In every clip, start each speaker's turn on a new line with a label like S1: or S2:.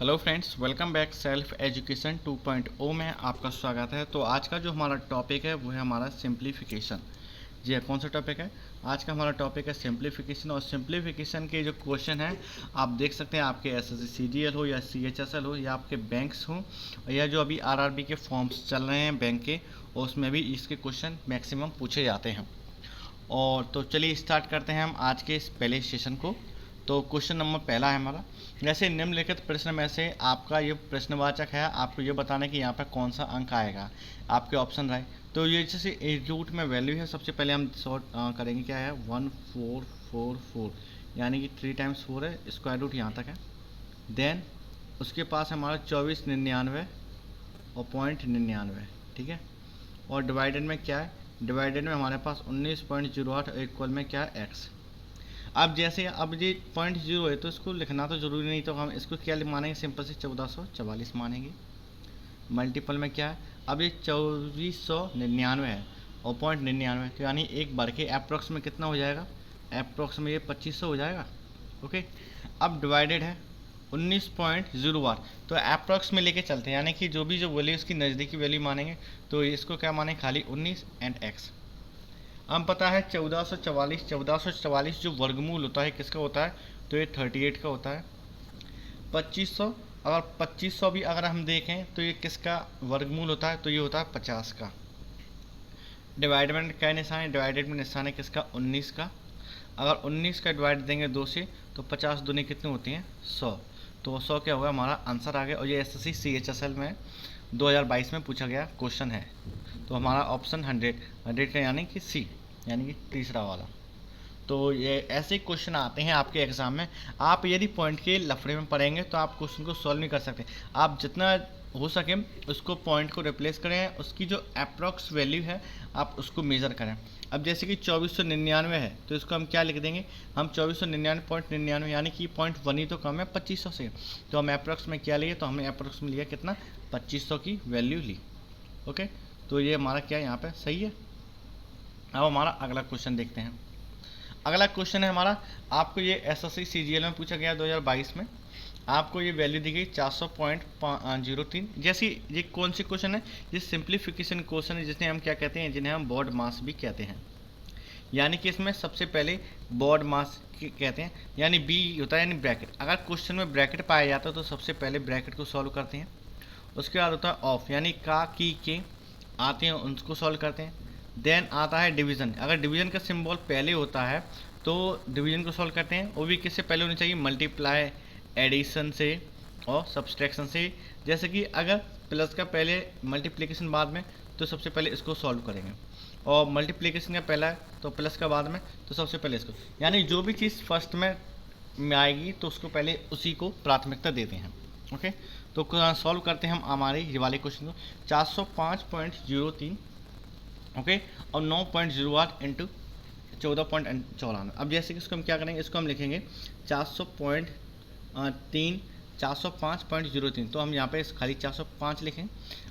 S1: Hello friends, welcome back self education 2.0 में आपका स्वागत है। तो आज का जो हमारा टॉपिक है वो है हमारा सिंप्लीफिकेशन। जी हाँ, कौन सा टॉपिक है? आज का हमारा टॉपिक है सिंप्लीफिकेशन। और सिंप्लीफिकेशन के जो क्वेश्चन हैं आप देख सकते हैं, आपके एसएससी सीजीएल हो या सीएचएसएल हो या आपके बैंक्स हो या जो अभी आरआरबी के फॉर्म्स चल रहे हैं बैंक के, उसमें भी इसके क्वेश्चन मैक्सिमम पूछे जाते हैं। और तो चलिए स्टार्ट करते हैं हम आज के इस पहले सेशन को। तो क्वेश्चन नंबर पहला है हमारा, जैसे निम्नलिखित प्रश्न में से आपका ये प्रश्नवाचक है, आपको ये बताना है कि यहाँ पर कौन सा अंक आएगा। आपके ऑप्शन रहे तो ये जैसे रूट में वैल्यू है, सबसे पहले हम सॉर्ट करेंगे। क्या है? 1444, यानी कि 3 टाइम्स 4 है, स्क्वायर रूट यहाँ तक है। देन उसके पास हमारा 2499 और 0.99, ठीक है। और डिवाइडेड में क्या है? डिवाइडेड में हमारे पास 19.08 और इक्वल में क्या है? एक्स। अब जैसे अब ये 0.0 है तो इसको लिखना तो ज़रूरी नहीं, तो हम इसको क्या मानेंगे? सिंपल से 1444 मानेंगे। मल्टीपल में क्या है? अब ये 2499 है और 0.99, तो यानी एक बार के अप्रोक्स में कितना हो जाएगा? अप्रोक्स में ये 2500 हो जाएगा। ओके। अब डिवाइडेड है 19.08, तो अप्रोक्स में लेके चलते हैं, यानी कि जो वैल्यू इसकी नज़दीकी वैल्यू मानेंगे तो इसको क्या मानेंगे? खाली 19 एंड एक्स। हम पता है 1444 जो वर्गमूल होता है किसका होता है? तो ये 38 का होता है। 2500, अगर 2500 भी अगर हम देखें तो ये किसका वर्गमूल होता है? तो ये होता है 50 का। डिवाइडमेंट का निशान है, डिवाइडेड में निशान है किसका? 19 का। अगर 19 का डिवाइड देंगे 2 से तो 50 दूनी कितनी होती हैं? 100। तो 100 क्या होगा? हमारा आंसर आ गया। और ये एसएससी सीएचएसएल में 2022 में पूछा गया क्वेश्चन है। तो हमारा ऑप्शन 100 का यानी कि सी, यानी कि तीसरा वाला। तो ये ऐसे क्वेश्चन आते हैं आपके एग्जाम में। आप यदि पॉइंट के लफड़े में पढ़ेंगे तो आप क्वेश्चन को सॉल्व नहीं कर सकते। आप जितना हो सके उसको पॉइंट को रिप्लेस करें, उसकी जो अप्रॉक्स वैल्यू है आप उसको मेज़र करें। अब जैसे कि 2499 है तो इसको हम क्या लिख देंगे? हम 2499.99, यानी कि 0.1 ही तो कम है 2500 से। तो हम अप्रॉक्स में क्या लिए? तो हमने अप्रॉक्स में लिया कितना? 2500 की वैल्यू ली। ओके, तो ये हमारा क्या यहाँ पे सही है। अब हमारा अगला क्वेश्चन देखते हैं। अगला क्वेश्चन है हमारा, आपको ये एसएससी सीजीएल में पूछा गया 2022 में। आपको ये वैल्यू दी गई 400.03। जैसी ये कौन सी क्वेश्चन है? ये सिंप्लीफिकेशन क्वेश्चन है, जिसमें हम क्या कहते हैं? जिन्हें हम बॉड मास भी कहते हैं। यानी कि इसमें सबसे पहले बॉड मास कहते हैं, यानी बी होता है यानी ब्रैकेट। अगर क्वेश्चन में ब्रैकेट पाया जाता है तो सबसे पहले ब्रैकेट को सॉल्व करते हैं। उसके बाद होता है ऑफ, यानी का की के आते हैं उनको सॉल्व करते हैं। देन आता है डिवीज़न। अगर डिवीज़न का सिंबल पहले होता है तो डिवीज़न को सॉल्व करते हैं। वो भी किससे पहले होनी चाहिए? मल्टीप्लाई, एडिशन से और सब्सट्रैक्शन से। जैसे कि अगर प्लस का पहले मल्टीप्लिकेशन बाद में, तो सबसे पहले इसको सॉल्व करेंगे। और मल्टीप्लिकेशन का पहला है तो प्लस का बाद में, तो सबसे पहले इसको, यानी जो भी चीज़ फर्स्ट में आएगी तो उसको पहले उसी को प्राथमिकता देते हैं। ओके, तो सॉल्व करते हैं हम हमारे ये वाले क्वेश्चन को। 405.03, ओके, और 9.08 इंटू 14.94। अब जैसे कि इसको हम क्या करेंगे? इसको हम लिखेंगे 400.3, 405.03, तो हम यहाँ पे खाली 405 लिखें।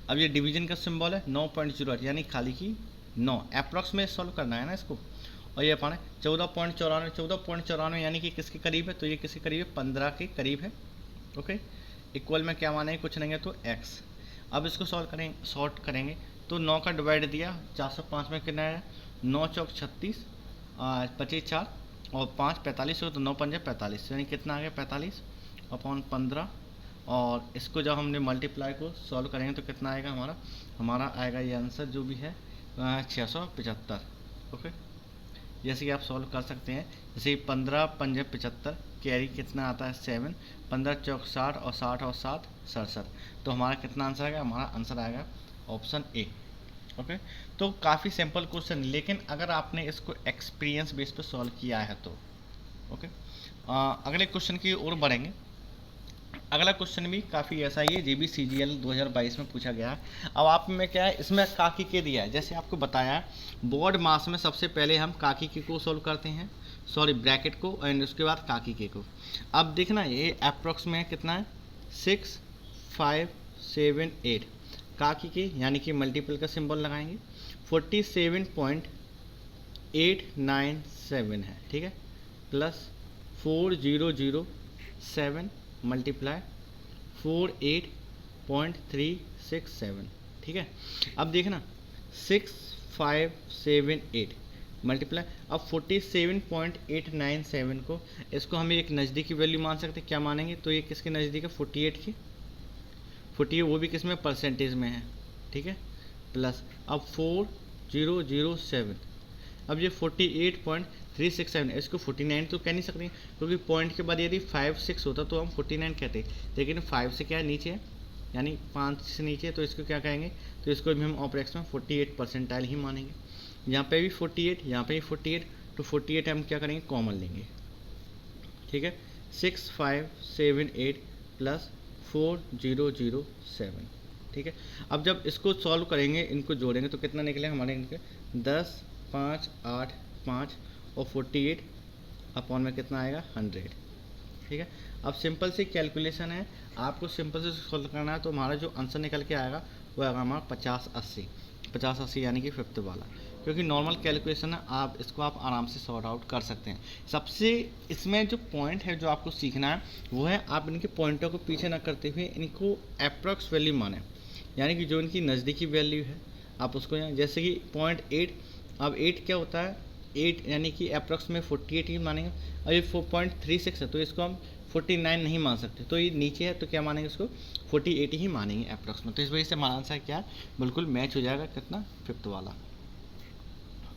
S1: अब ये डिवीजन का सिंबल है 9.08, यानी खाली की 9। अप्रॉक्स में सॉल्व करना है ना इसको। और ये पाने 14.94, 14.94 यानी कि किसके करीब है? तो ये किसके करीब है? 15 के करीब है। ओके, इक्वल में क्या माने? कुछ नहीं है तो x। अब इसको सॉर्ट करेंगे तो 9 का डिवाइड दिया 405 में कितना है? 9 चौक 36, 25 4 और 5 45 हो, तो 9 पंजे 45, यानी कितना आ गया? 45 अपॉन 15। और इसको जब हमने मल्टीप्लाई को सॉल्व करेंगे तो कितना आएगा हमारा आएगा ये आंसर जो भी है 675। ओके, जैसे कि आप सॉल्व कर सकते हैं। जैसे 15 पंजे 75, कैरी कितना आता है? 7, 15 चौक 60 और 60 और 7 67। तो हमारा कितना आंसर आएगा? हमारा आंसर आएगा ऑप्शन ए। ओके, तो काफ़ी सिंपल क्वेश्चन, लेकिन अगर आपने इसको एक्सपीरियंस बेस पे सॉल्व किया है तो। ओके, अगले क्वेश्चन की ओर बढ़ेंगे। अगला क्वेश्चन भी काफ़ी ऐसा ही है, JBCGL 2022 में पूछा गया है। अब आप में क्या है? इसमें काकी के दिया है, जैसे आपको बताया है बोर्ड मास में सबसे पहले हम काकी के को सॉल्व करते हैं, सॉरी ब्रैकेट को, एंड उसके बाद काकी के को। अब देखना ये अप्रॉक्स में कितना है? 6 5 7 8। काकी के यानी कि मल्टीपल का सिंबल लगाएंगे, 47.897 है, ठीक है, प्लस 4007 मल्टीप्लाई 48.367, ठीक है। अब देखना 6578 मल्टीप्लाई, अब 47.897 को, इसको हम एक नज़दीकी वैल्यू मान सकते हैं। क्या मानेंगे? तो ये किसके नज़दीक है? 48 की। 48 वो भी किस में? परसेंटेज में है, ठीक है। प्लस अब 4007, अब ये 48.367, इसको 49 तो कह नहीं सकते क्योंकि पॉइंट के बाद यदि 5 6 होता तो हम 49 कहते, लेकिन 5 से क्या है? नीचे है, यानी 5 से नीचे, तो इसको क्या कहेंगे? तो इसको भी हम ऑपरेक्स में 48 परसेंटाइल ही मानेंगे। यहाँ पे भी 48, यहाँ पे भी 48, तो 48 हम क्या करेंगे? कॉमन लेंगे, ठीक है। 6578 प्लस 4007, ठीक है। अब जब इसको सॉल्व करेंगे, इनको जोड़ेंगे तो कितना निकलेगा हमारे? इनके 10 5 8 5 और 48 अपॉन में कितना आएगा? 100, ठीक है। अब सिंपल सी कैलकुलेशन है, आपको सिंपल से सॉल्व करना है, तो हमारा जो आंसर निकल के आएगा वो आएगा हमारा 50 80 यानी कि फिफ्थ वाला, क्योंकि नॉर्मल कैलकुलेशन है, आप इसको आप आराम से सॉर्ट आउट कर सकते हैं। सबसे इसमें जो पॉइंट है जो आपको सीखना है वो है, आप इनके पॉइंटों को पीछे ना करते हुए इनको अप्रॉक्स वैल्यू माने, यानी कि जो इनकी नज़दीकी वैल्यू है आप उसको, जैसे कि 0.8, अब 8 क्या होता है? 8 यानी कि अप्रॉक्स में 48 ही मानेंगे। और ये 4.36 है तो इसको हम 49 नहीं मान सकते, तो ये नीचे है तो क्या मानेंगे? इसको 48 ही मानेंगे अप्रॉक्स में। तो इस वजह से हमारा आंसर क्या है? बिल्कुल मैच हो जाएगा, कितना? फिफ्थ वाला।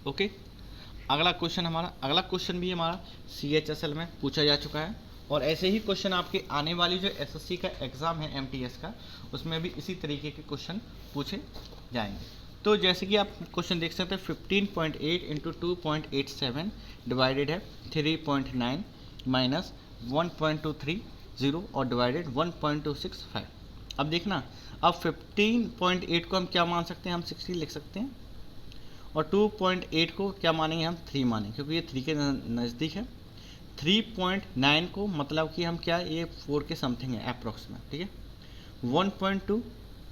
S1: ओके, अगला क्वेश्चन भी हमारा CHSL में पूछा जा चुका है, और ऐसे ही क्वेश्चन आपके आने वाली जो SSC का एग्ज़ाम है MTS का, उसमें भी इसी तरीके के क्वेश्चन पूछे जाएंगे। तो जैसे कि आप क्वेश्चन देख सकते हैं, 15.8 इंटू 2.87 डिवाइडेड है 3.9 माइनस 1.230 और डिवाइडेड 1.265। अब देखना, अब 15.8 को हम क्या मान सकते हैं? हम 60 लिख सकते हैं, और 2.8 को क्या मानेंगे? हम 3 मानेंगे, क्योंकि ये 3 के नज़दीक है। 3.9 को मतलब कि हम क्या, ये 4 के समथिंग है अप्रॉक्स में, ठीक है। 1.2,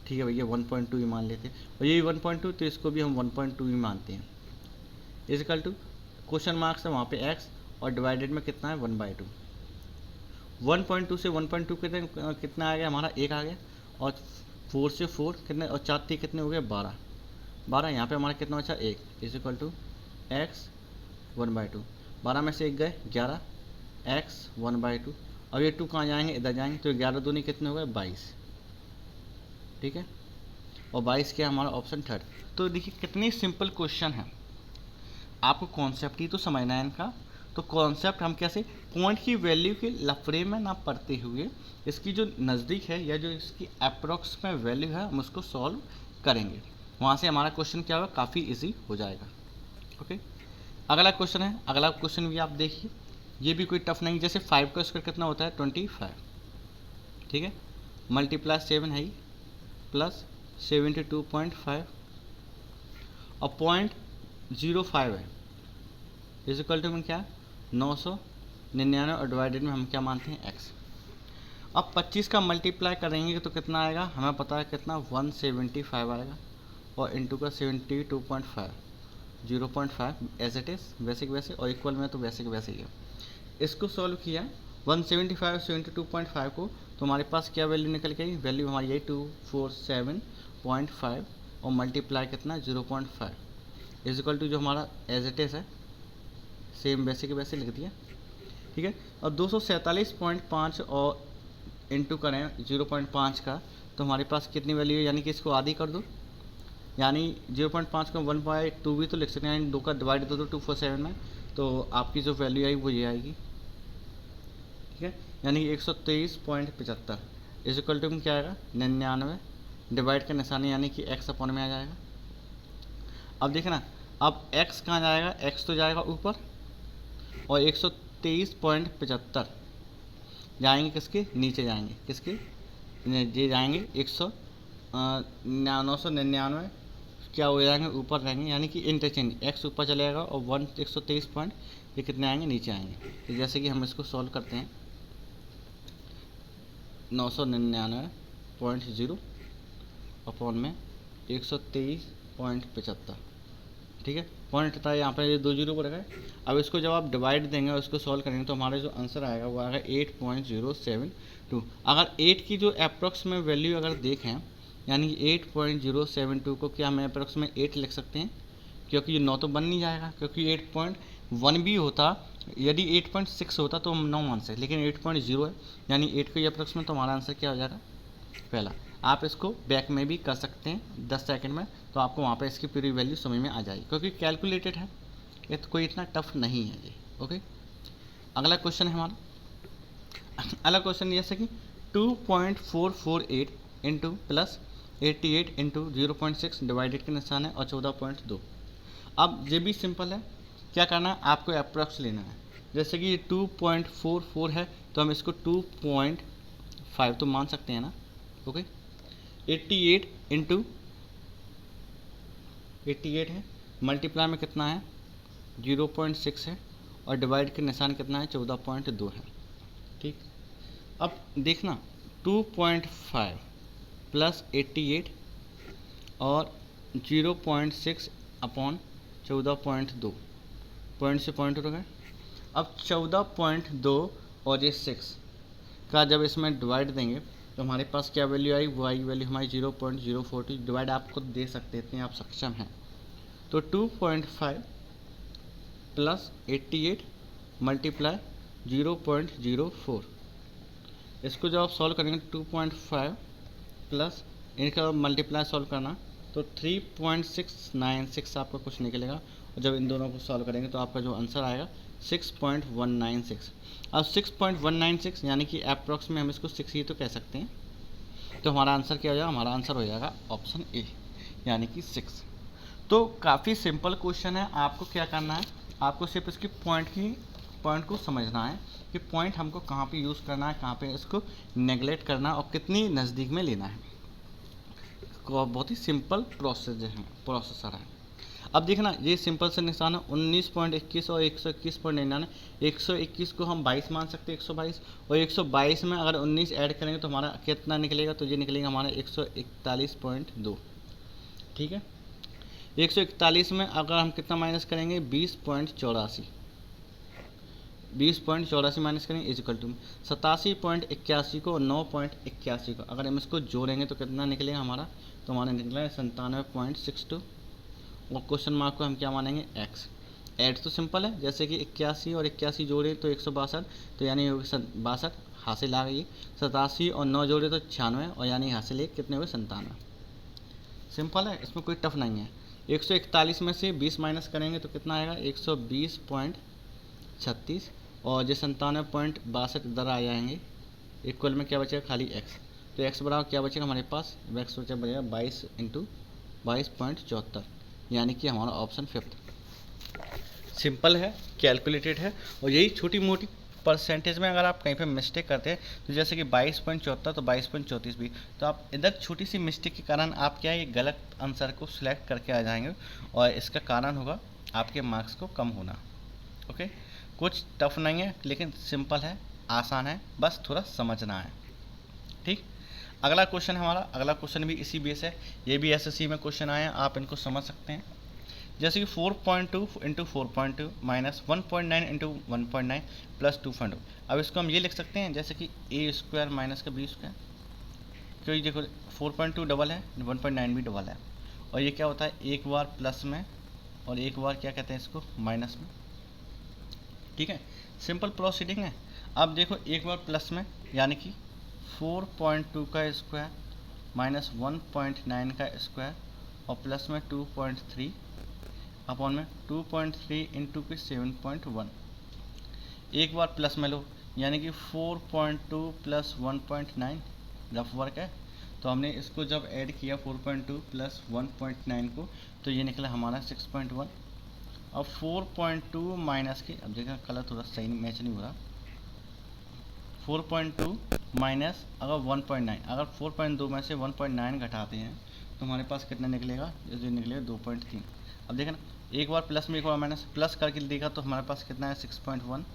S1: ठीक है भैया 1.2 ही मान लेते हैं, और ये 1.2 तो इसको भी हम 1.2 ही मानते हैं। इजिकल टू क्वेश्चन मार्क्स है वहाँ पे x, और डिवाइडेड में कितना है? 1/2। 1.2 से 1.2 कितना आ गया हमारा? 1 आ गया, और 4 से 4 कितने, और 4 3 कितने हो गए? 12। यहाँ पे हमारा कितना बचा? 1 इजिकल टू x 1/2। 12 में से 1 गए 11, x 1/2। अब ये 2 कहाँ जाएंगे? इधर जाएंगे, तो 11 दूनी कितने हो गए? 22, ठीक है। और 22 क्या हमारा? Option third. तो देखिए कितनी सिंपल क्वेश्चन है, आपको कॉन्सेप्ट ही तो समझना है इनका। तो कॉन्सेप्ट हम कैसे, पॉइंट की वैल्यू के लफड़े में ना पड़ते हुए, इसकी जो नज़दीक है या जो इसकी अप्रोक्स में वैल्यू है हम उसको सॉल्व करेंगे, वहाँ से हमारा क्वेश्चन क्या होगा? काफ़ी इजी हो जाएगा। ओके, अगला क्वेश्चन है, अगला क्वेश्चन भी आप देखिए, ये भी कोई टफ नहीं। जैसे 5 का स्क्वायर कितना होता है? 25, ठीक है। मल्टीप्लाई 7 है प्लस 72.5 और 0.05 है, इजिकल टू में क्या? 999, और डिवाइडेड में हम क्या मानते हैं? x। अब 25 का मल्टीप्लाई करेंगे तो कितना आएगा? हमें पता है कितना? 175 आएगा, और इंटू का 72.5, 0.5 एज इट इज़, वैसे वैसे, और इक्वल में तो वैसे वैसे ही है। इसको सॉल्व किया 175 72.5 को, तो हमारे पास क्या वैल्यू निकल गई? वैल्यू हमारी यही 247.5, और मल्टीप्लाई कितना? 0.5 इजिकल टू जो हमारा एज इट इज़ है सेम वैसे के वैसे लिख दिया, ठीक है। और 247.5 और इंटू करें 0.5 का, तो हमारे पास कितनी वैल्यू है? यानी कि इसको आधी कर दो, यानी 0.5 को 1/2 भी तो लिख सकते हैं, यानी 2 का डिवाइड दो 247 में, तो आपकी जो वैल्यू आई वो ये आएगी, ठीक है। यानी 123.75 इजिकल टू में क्या आएगा? 99, डिवाइड का निशानी यानी कि x अपॉन में आ जाएगा। अब देखना, अब x कहाँ जाएगा? x तो जाएगा ऊपर, और 123.75 जाएंगे किसके? नीचे जाएंगे, किसके? ये जाएंगे 999 क्या हो जाएंगे? ऊपर रहेंगे, यानी कि इंटरचेंज, x ऊपर चलेगा और 123 पॉइंट ये कितने आएंगे? नीचे आएंगे। तो जैसे कि हम इसको सॉल्व करते हैं, 999.0 अपॉन में 123.75, ठीक है, पॉइंट था यहाँ पे, ये 2 जीरो पर है। अब इसको जब आप डिवाइड देंगे और इसको सॉल्व करेंगे तो हमारा जो आंसर आएगा वो आएगा 8.072। अगर 8 की जो अप्रॉक्स में वैल्यू अगर देखें, यानी कि 8.072 को क्या हम अप्रॉक्स में 8 लिख सकते हैं, क्योंकि ये 9 तो बन नहीं जाएगा, क्योंकि 8.1 भी होता, यदि 8.6 होता तो हम 9 मान सकते, लेकिन 8.0 है, यानी 8 के अप्रॉक्स में, तो हमारा आंसर क्या हो जाएगा पहला। आप इसको बैक में भी कर सकते हैं 10 सेकंड में, तो आपको वहाँ पे इसकी पूरी वैल्यू समझ में आ जाएगी, क्योंकि कैलकुलेटेड है, ये तो कोई इतना टफ नहीं है ये। ओके, अगला क्वेश्चन है हमारा, अगला क्वेश्चन जैसे कि 2.448 इंटू प्लस 88 इंटू 0.6 डिवाइडेड के निशान है और 14.2। अब ये भी सिंपल है, क्या करना है आपको अप्रॉक्स लेना है। जैसे कि ये 2.44 है तो हम इसको 2.5 तो मान सकते हैं ना। ओके, 88 इंटू 88 है, मल्टीप्लाई में कितना है 0.6 है, और डिवाइड के निशान कितना है 14.2 है। ठीक, अब देखना 2.5 प्लस 88 और 0.6 अपॉन 14.2, पॉइंट से पॉइंट हो गए। अब 14.2 और ये 6 का जब इसमें डिवाइड देंगे तो हमारे पास क्या वैल्यू आई, वो आई वैल्यू हमारी 0.042। डिवाइड आप खुद दे सकते हैं, इतने आप सक्षम हैं। तो 2.5 प्लस 88 मल्टीप्लाई 0.04, इसको जब आप सॉल्व करेंगे 2.5 प्लस इनका मल्टीप्लाई सॉल्व करना तो 3.696 आपका कुछ निकलेगा, और जब इन दोनों को सॉल्व करेंगे तो आपका जो आंसर आएगा 6.196। अब 6.196 यानी कि अप्रॉक्स में हम इसको 6 ही तो कह सकते हैं, तो हमारा आंसर क्या हो जाएगा, हमारा आंसर हो जाएगा ऑप्शन ए, यानी कि 6। तो काफ़ी सिंपल क्वेश्चन है, आपको क्या करना है, आपको सिर्फ इसकी पॉइंट को समझना है कि पॉइंट हमको कहाँ पे यूज़ करना है, कहाँ पे इसको नेगलेक्ट करना और कितनी नज़दीक में लेना है। बहुत ही सिंपल प्रोसेसर है। अब देखना, ये सिंपल से निशान है 19.21 और 121.99। 121 को हम 22 मान सकते हैं, 122, और 122 में अगर 19 ऐड करेंगे तो हमारा कितना निकलेगा, तो ये निकलेगा हमारा 141.2। ठीक है, 141 में अगर हम कितना माइनस करेंगे 20.84, 20.84 माइनस करेंगे इजिकल टू 87.81 को और 9.81 को अगर हम इसको जोड़ेंगे तो कितना निकलेगा हमारा, तो हमारा निकलेगा 97.62, और क्वेश्चन मार्क को हम क्या मानेंगे एक्स। ऐड तो सिंपल है, जैसे कि 81 और 81 जोड़े तो 162, तो यानी 62 हासिल आ गई। 87 और 9 जोड़े तो 96, और यानी हासिल एक कितने हुए 97। सिंपल है, इसमें कोई टफ नहीं है। 141 में से 20 माइनस करेंगे तो कितना आएगा 120.36, और जो 97.62 इधर आ जाएंगे, इक्वल में क्या बचेगा खाली एक्स, तो एक्स बराबर क्या बचेगा हमारे पास, एक्स बचेगा 22 इंटू 22.74, यानी कि हमारा ऑप्शन 5th। सिंपल है, कैलकुलेटेड है, और यही छोटी मोटी परसेंटेज में अगर आप कहीं पे मिस्टेक करते हैं, तो जैसे कि 22.74 तो 22.34 भी, तो आप इधर छोटी सी मिस्टेक के कारण आप क्या ये गलत आंसर को सिलेक्ट करके आ जाएंगे, और इसका कारण होगा आपके मार्क्स को कम होना। ओके, कुछ टफ नहीं है, लेकिन सिंपल है, आसान है, बस थोड़ा समझना है। ठीक, अगला क्वेश्चन हमारा, अगला क्वेश्चन भी इसी बेस है, ये भी एसएससी में क्वेश्चन आए हैं, आप इनको समझ सकते हैं। जैसे कि 4.2 इंटू 4.2 माइनस 1.9 इंटू 1.9 प्लस 2.2। अब इसको हम ये लिख सकते हैं जैसे कि ए स्क्वायर माइनस का बी स्क्वायर, क्योंकि देखो 4.2 डबल है, 1.9 भी डबल है, और ये क्या होता है एक बार प्लस में और एक बार क्या कहते हैं इसको माइनस में। ठीक है, सिंपल प्रोसीडिंग है। अब देखो एक बार प्लस में यानी कि 4.2 का स्क्वायर माइनस 1.9 का स्क्वायर और प्लस में 2.3 अपॉन में 2.3 इंटू की 7.1। एक बार प्लस में लो यानी कि 4.2 प्लस 1.9 रफ वर्क है, तो हमने इसको जब ऐड किया 4.2 प्लस 1.9 को तो ये निकला हमारा 6.1। अब 4.2 माइनस की, अब देखा कलर थोड़ा सही मैच नहीं हो रहा, 4.2 माइनस अगर 1.9, अगर 4.2 में से 1.9 घटाते हैं तो हमारे पास कितना निकलेगा, जो निकलेगा 2.3। अब देखा ना, एक बार प्लस में एक बार माइनस, प्लस करके देखा तो हमारे पास कितना है 6.1,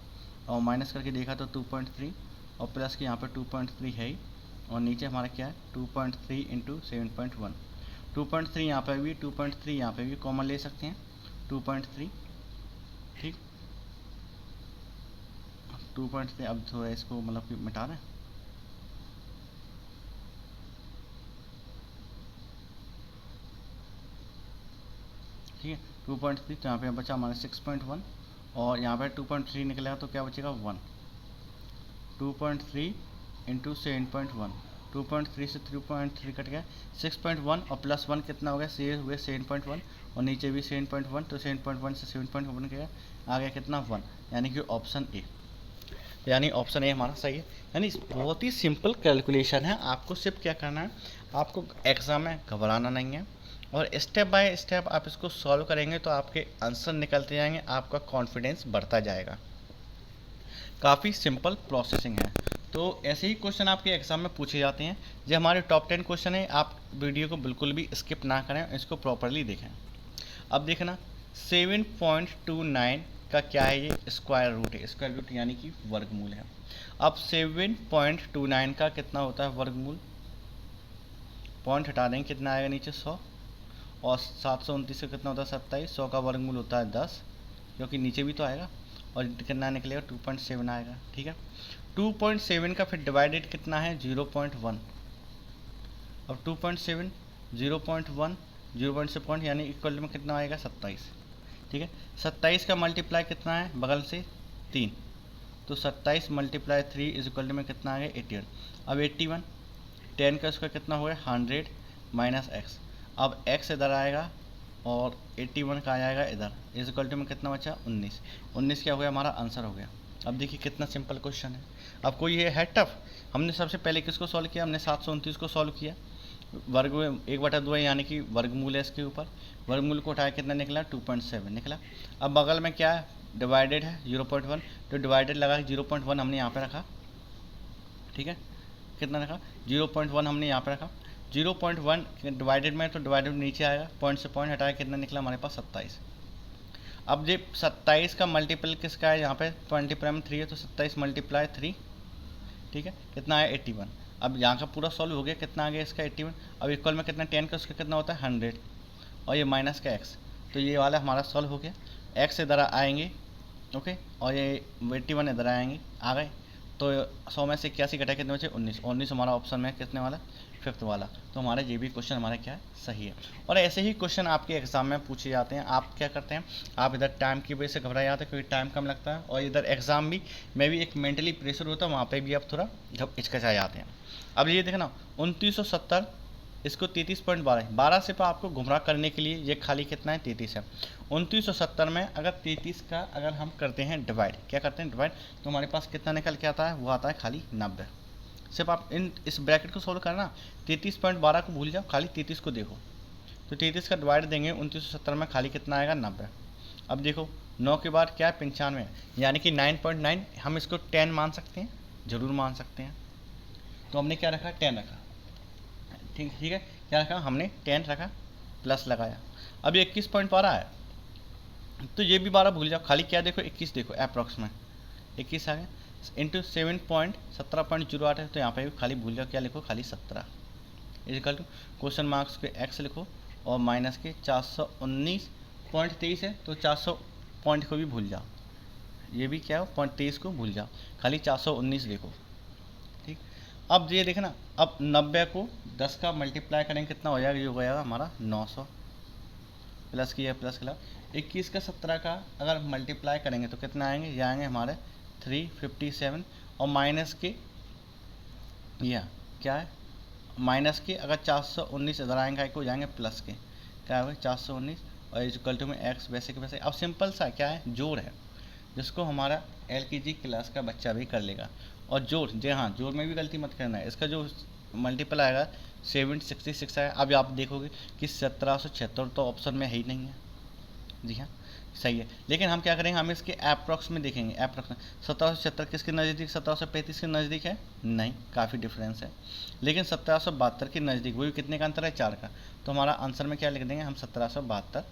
S1: और माइनस करके देखा तो 2.3, और प्लस के यहाँ पर 2.3 है ही, और नीचे हमारा क्या है 2.3 इंटू 7.1। 2.3 यहाँ पर भी 2.3 यहाँ पर भी कॉमन ले सकते हैं, 2.3, ठीक 2.3। अब थोड़ा इसको मतलब कि मिटा दें, ठीक है 2.3। तो यहाँ पे बचा हमारा 6.1 और यहाँ पे 2.3 निकलेगा तो क्या बचेगा 1। 2.3 इंटू 7.1, 2.3 से 3.3 कट गया, 6.1 और प्लस 1 कितना हो गया, से हुए 7.1 और नीचे भी 7.1, तो 7.1 से 7.1 गया, आ गया कितना 1, यानी कि ऑप्शन ए। यानी ऑप्शन ए हमारा सही है। यानी बहुत ही सिंपल कैलकुलेशन है, आपको सिर्फ क्या करना है, आपको एग्ज़ाम में घबराना नहीं है और स्टेप बाय स्टेप आप इसको सॉल्व करेंगे तो आपके आंसर निकलते जाएंगे, आपका कॉन्फिडेंस बढ़ता जाएगा। काफ़ी सिंपल प्रोसेसिंग है। तो ऐसे ही क्वेश्चन आपके एग्जाम में पूछे जाते हैं। जो हमारे टॉप 10 क्वेश्चन है, आप वीडियो को बिल्कुल भी स्किप ना करें, इसको प्रॉपरली देखें। अब देखना 7.29 का क्या है, ये स्क्वायर रूट है, स्क्वायर रूट यानी कि वर्गमूल है। अब 7.29 का कितना होता है वर्गमूल, पॉइंट हटा देंगे, कितना आएगा नीचे 100, और 729 का कितना होता है 27, 100 का वर्गमूल होता है 10, क्योंकि नीचे भी तो आएगा, और कितना निकलेगा 2.7 आएगा, ठीक है। 2.7 का फिर डिवाइडेड कितना है 0.1। अब 2.7 0.1 0 से पॉइंट यानी इक्वल में कितना आएगा 27, ठीक है। 27 का मल्टीप्लाई कितना है बगल से 3, तो 27 मल्टीप्लाई 3 इज इक्वल में कितना आ गया 81। अब 81 10 का उसका कितना हो गया 100 माइनस एक्स। अब एक्स इधर आएगा और 81 का आ जाएगा इधर, इज इक्वल में कितना बचा 19। 19 क्या हो गया हमारा आंसर हो गया। अब देखिए कितना सिंपल क्वेश्चन है। अब कोई ये है टफ, हमने सबसे पहले किसको सॉल्व किया, हमने 729 को सॉल्व किया, वर्ग 1/2 यानी कि वर्गमूल है इसके ऊपर, वर्गमूल को उठाया कितना निकला 2.7 निकला। अब बगल में क्या है डिवाइडेड है 0.1, तो डिवाइडेड लगा 0.1 हमने यहाँ पे रखा, ठीक है, कितना रखा 0.1 हमने यहाँ पे रखा, 0.1 डिवाइडेड में तो डिवाइडेड नीचे आएगा, पॉइंट से पॉइंट हटाया कितना निकला हमारे पास 27। अब जब 27 का मल्टीपल किसका है, यहाँ पे मल्टीप्लाई में 3 है, तो 27 मल्टीप्लाई 3, ठीक है, कितना है 81। अब यहाँ का पूरा सॉल्व हो गया, कितना आ गया इसका 81। अब इक्वल में कितना 10 का उसका कितना होता है 100, और ये माइनस का x, तो ये वाला हमारा सॉल्व हो गया। x इधर आएंगे, ओके, और ये 81 इधर आएंगे, आ गए, तो 100 में से 81 घटा कितने बचे 19, 19 हमारा ऑप्शन में कितने वाला फिफ्थ वाला। तो हमारा ये भी क्वेश्चन हमारा क्या है सही है। और ऐसे ही क्वेश्चन आपके एग्जाम में पूछे जाते हैं। आप क्या करते हैं, आप इधर टाइम की वजह से घबरा जाते हैं क्योंकि टाइम कम लगता है, और इधर एग्जाम भी में भी एक मेंटली प्रेशर होता है, वहाँ पे भी आप थोड़ा हिचकिचा जाते हैं। अब ये देखना 2970 इसको 33.12 से पर आपको गुमराह करने के लिए ये खाली कितना है 33 है। 2970 में अगर 33 का अगर हम करते हैं डिवाइड, क्या करते हैं डिवाइड, तो हमारे पास कितना निकल के आता है, वो आता है खाली 90। सिर्फ आप इस ब्रैकेट को सोल्व करना, 33.12 को भूल जाओ, खाली 33 को देखो, तो 33 का डिवाइड देंगे 2970 में, खाली कितना आएगा 90। अब देखो 9 के बाद क्या है 95, यानी कि 9.9 हम इसको 10 मान सकते हैं, ज़रूर मान सकते हैं। तो हमने क्या रखा 10 रखा, ठीक है, क्या रखा हमने 10 रखा, प्लस लगाया। अब 21.12 है, तो ये भी 12 भूल जाओ, खाली क्या देखो 21 देखो, अप्रॉक्स में 21 आ गया, इंटू 7.17.08 है, तो यहाँ पे भी खाली भूल जाओ, क्या लिखो खाली 17 इजिकल टू क्वेश्चन मार्क्स के x लिखो और माइनस के 419.23 है, तो 400 पॉइंट को भी भूल जाओ, ये भी क्या हो 0.23 को भूल जाओ, खाली 419 लिखो, ठीक। अब ये देखना, अब 90 को 10 का मल्टीप्लाई करेंगे कितना हो जाएगा, ये हो जाएगा हमारा 900, प्लस किया प्लस किया। 21 का 17 का अगर मल्टीप्लाई करेंगे तो कितना आएंगे, ये आएंगे हमारे 357, और माइनस के यह क्या है माइनस के अगर 419 इधर आएंगे को जाएंगे प्लस के, क्या होगा 419, और इक्वल टू में x वैसे के वैसे। अब सिंपल सा क्या है जोड़ है, जिसको हमारा LKG क्लास का बच्चा भी कर लेगा। और जोड़ जी हाँ, जोड़ में भी गलती मत करना है, इसका जो मल्टीपल आएगा 766 है। अब आप देखोगे कि 1776 तो ऑप्शन में है ही नहीं है, जी हाँ सही है, लेकिन हम क्या करेंगे, हम इसके अप्रॉक्स में देखेंगे, अप्रॉक्स में 1776 किसके नज़दीक, 1735 के नज़दीक है नहीं, काफ़ी डिफरेंस है, लेकिन 1772 के नज़दीक, वो भी कितने का अंतर है 4 का, तो हमारा आंसर में क्या लिख देंगे हम 1772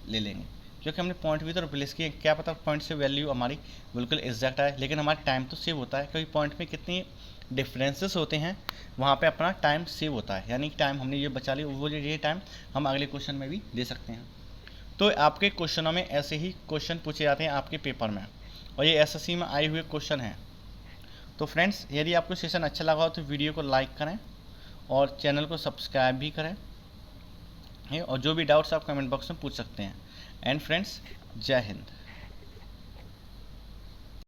S1: ले लेंगे, क्योंकि हमने पॉइंट भी तो रिप्लेस किए, क्या पता पॉइंट से वैल्यू हमारी बिल्कुल एग्जैक्ट आए, लेकिन हमारा टाइम तो सेव होता है, क्योंकि पॉइंट में कितनी डिफरेंसेस होते हैं वहाँ पे अपना टाइम सेव होता है, यानी कि टाइम हमने ये बचा लिया, वो ये टाइम हम अगले क्वेश्चन में भी दे सकते हैं। तो आपके क्वेश्चनों में ऐसे ही क्वेश्चन पूछे जाते हैं आपके पेपर में, और ये एसएससी में आए हुए क्वेश्चन हैं। तो फ्रेंड्स, यदि आपको सेशन अच्छा लगा हो तो वीडियो को लाइक करें और चैनल को सब्सक्राइब भी करें, और जो भी डाउट्स आप कमेंट बॉक्स में पूछ सकते हैं। एंड फ्रेंड्स, जय हिंद।